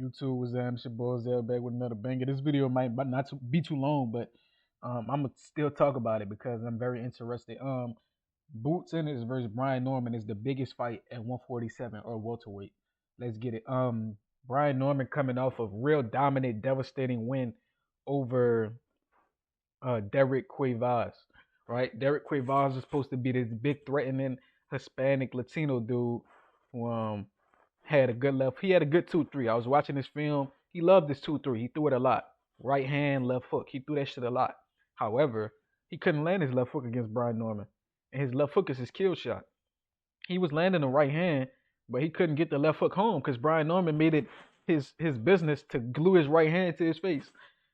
YouTube was It's your boy Zell back with another banger. This video might not be too long, but I'm gonna still talk about it because I'm very interested. Boots Ennis versus Brian Norman is the biggest fight at 147 or welterweight. Let's get it. Brian Norman coming off a real dominant, devastating win over Derek Cuevas, right? Derek Cuevas is supposed to be this big, threatening Hispanic Latino dude who had a good left. He had a good 2-3. I was watching this film. He loved this 2-3. He threw it a lot. Right hand, left hook. He threw that shit a lot. However, he couldn't land his left hook against Brian Norman. And his left hook is his kill shot. He was landing the right hand, but he couldn't get the left hook home because Brian Norman made it his business to glue his right hand to his face,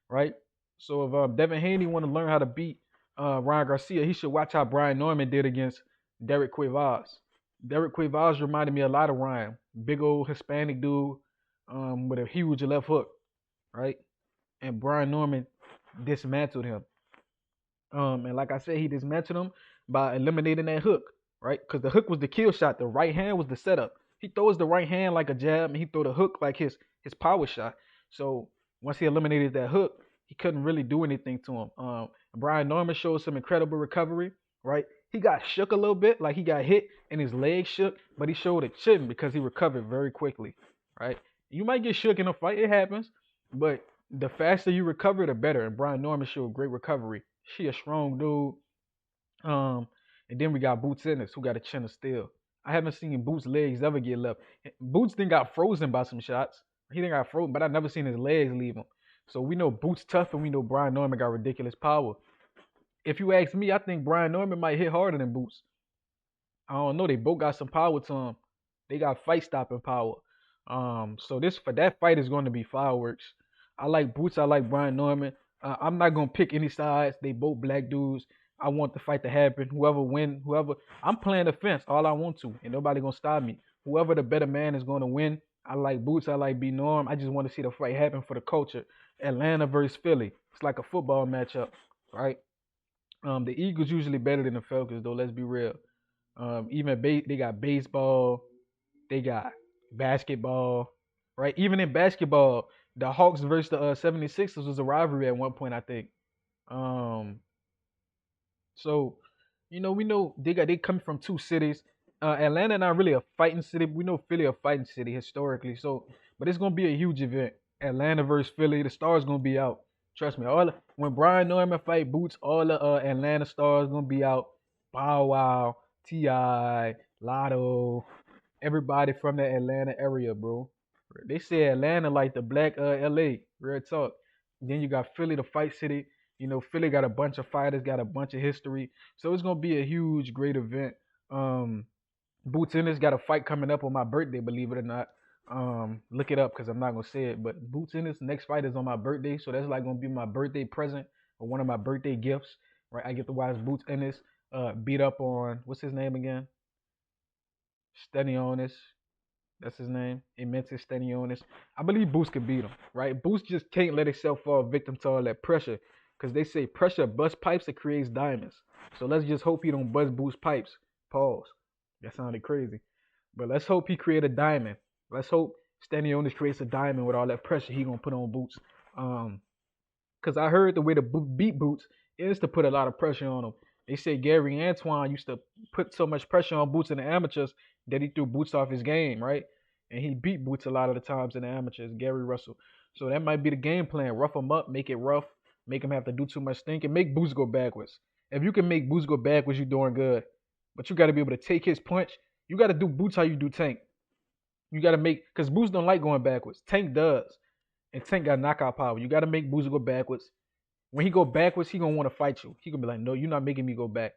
right? So if Devin Haney want to learn how to beat Ryan Garcia, he should watch how Brian Norman did against Derek Cuevas. Derek Cuevas reminded me a lot of Ryan, big old Hispanic dude with a huge left hook, right? And Brian Norman dismantled him. And like I said, he dismantled him by eliminating that hook, right? Because the hook was the kill shot. The right hand was the setup. He throws the right hand like a jab, and he throw the hook like his power shot. So once he eliminated that hook, he couldn't really do anything to him. Brian Norman showed some incredible recovery, right? He got shook a little bit, like he got hit and his leg shook, but he showed it shouldn't because he recovered very quickly, right? You might get shook in a fight, it happens, but the faster you recover, the better. And Brian Norman showed great recovery. She a strong dude. Um, and then we got Boots Ennis, who got a chin of steel. I haven't seen Boots' legs ever get left. Boots then got frozen by some shots. He didn't got frozen, but I never seen his legs leave him. So we know Boots tough, and we know Brian Norman got ridiculous power. If you ask me, I think Brian Norman might hit harder than Boots. I don't know. They both got some power to them. They got fight stopping power. So this for that fight is going to be fireworks. I like Boots. I like Brian Norman. I'm not gonna pick any sides. They both black dudes. I want the fight to happen. Whoever win, whoever I'm playing the fence all I want to, and nobody gonna stop me. Whoever the better man is gonna win. I like Boots. I like B Norm. I just want to see the fight happen for the culture. Atlanta versus Philly. It's like a football matchup, right? The Eagles usually better than the Falcons, though. Let's be real. They got baseball, they got basketball, right? Even in basketball, the Hawks versus the 76ers was a rivalry at one point, I think. Um, so we know they come from two cities. Atlanta not really a fighting city. We know Philly a fighting city historically. So, but it's gonna be a huge event. Atlanta versus Philly. The stars gonna be out. Trust me. When Brian Norman fight Boots, all the Atlanta stars gonna be out. Bow Wow, Ti, Lotto, everybody from the Atlanta area, bro. They say Atlanta like the black LA. Real talk. Then you got Philly, the fight city. Philly got a bunch of fighters, got a bunch of history. So it's gonna be a huge, great event. Um, Boots Ennis got a fight coming up on my birthday, believe it or not. Look it up because I'm not gonna say it. But Boots Ennis next fight is on my birthday, so that's like gonna be my birthday present or one of my birthday gifts. Right, I get to watch Boots Ennis beat up on what's his name again? Stenionis. That's his name. Immense Stenionis. I believe Boots could beat him. Right, Boots just can't let himself fall victim to all that pressure because they say pressure busts pipes and creates diamonds. So let's just hope he don't bust Boots pipes. Pause. That sounded crazy. But let's hope he create a diamond. Let's hope Stanionis creates a diamond with all that pressure he gonna put on Boots. Cause I heard the way to beat Boots is to put a lot of pressure on him. They say Gary Antoine used to put so much pressure on Boots in the amateurs that he threw Boots off his game, right? And he beat Boots a lot of the times in the amateurs, Gary Russell. So that might be the game plan. Rough him up, make it rough, make him have to do too much thinking, make Boots go backwards. If you can make Boots go backwards, you're doing good. But you got to be able to take his punch. You got to do Boots how you do Tank. You got to make, because Boots don't like going backwards. Tank does. And Tank got knockout power. You got to make Boots go backwards. When he go backwards, he going to want to fight you. He going to be like, no, you're not making me go back.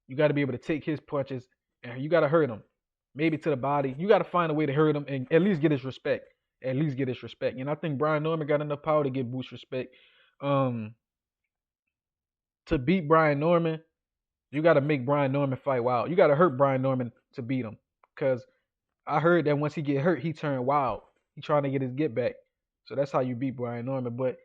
You got to be able to take his punches and you got to hurt him. Maybe to the body. You got to find a way to hurt him and at least get his respect. At least get his respect. And I think Brian Norman got enough power to get Boots respect. Um, to beat Brian Norman, you got to make Brian Norman fight wild. You got to hurt Brian Norman to beat him. Because I heard that once he get hurt, he turned wild. He trying to get his get back. So that's how you beat Brian Norman. But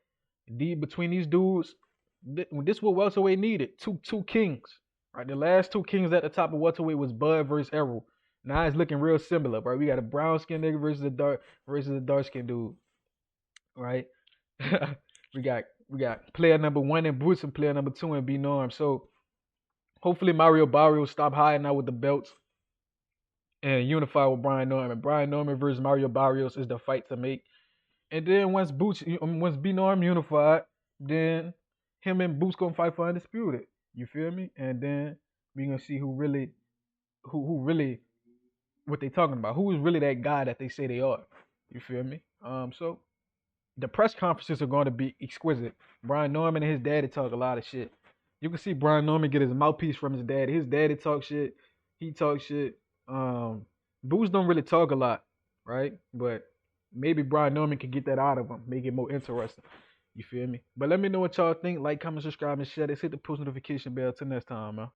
between these dudes, this what welterweight needed. Two kings. Right. The last two kings at the top of welterweight was Bud versus Errol. Now it's looking real similar, bro. We got a brown skinned nigga versus a dark skinned dude, right? we got player number one in Boots and player number two in B Norm. So hopefully Mario Barrios stop hiding out with the belts and unify with Brian Norman. Brian Norman versus Mario Barrios is the fight to make. And then once B Norm unified, then him and Boots gonna fight for undisputed. You feel me? And then we gonna see who really what they talking about. Who is really that guy that they say they are? You feel me? So the press conferences are going to be exquisite. Brian Norman and his daddy talk a lot of shit. You can see Brian Norman get his mouthpiece from his daddy. His daddy talk shit. He talk shit. Boots don't really talk a lot, right? But maybe Brian Norman can get that out of him, make it more interesting. You feel me? But let me know what y'all think. Like, comment, subscribe, and share this. Hit the post notification bell. Till next time, man.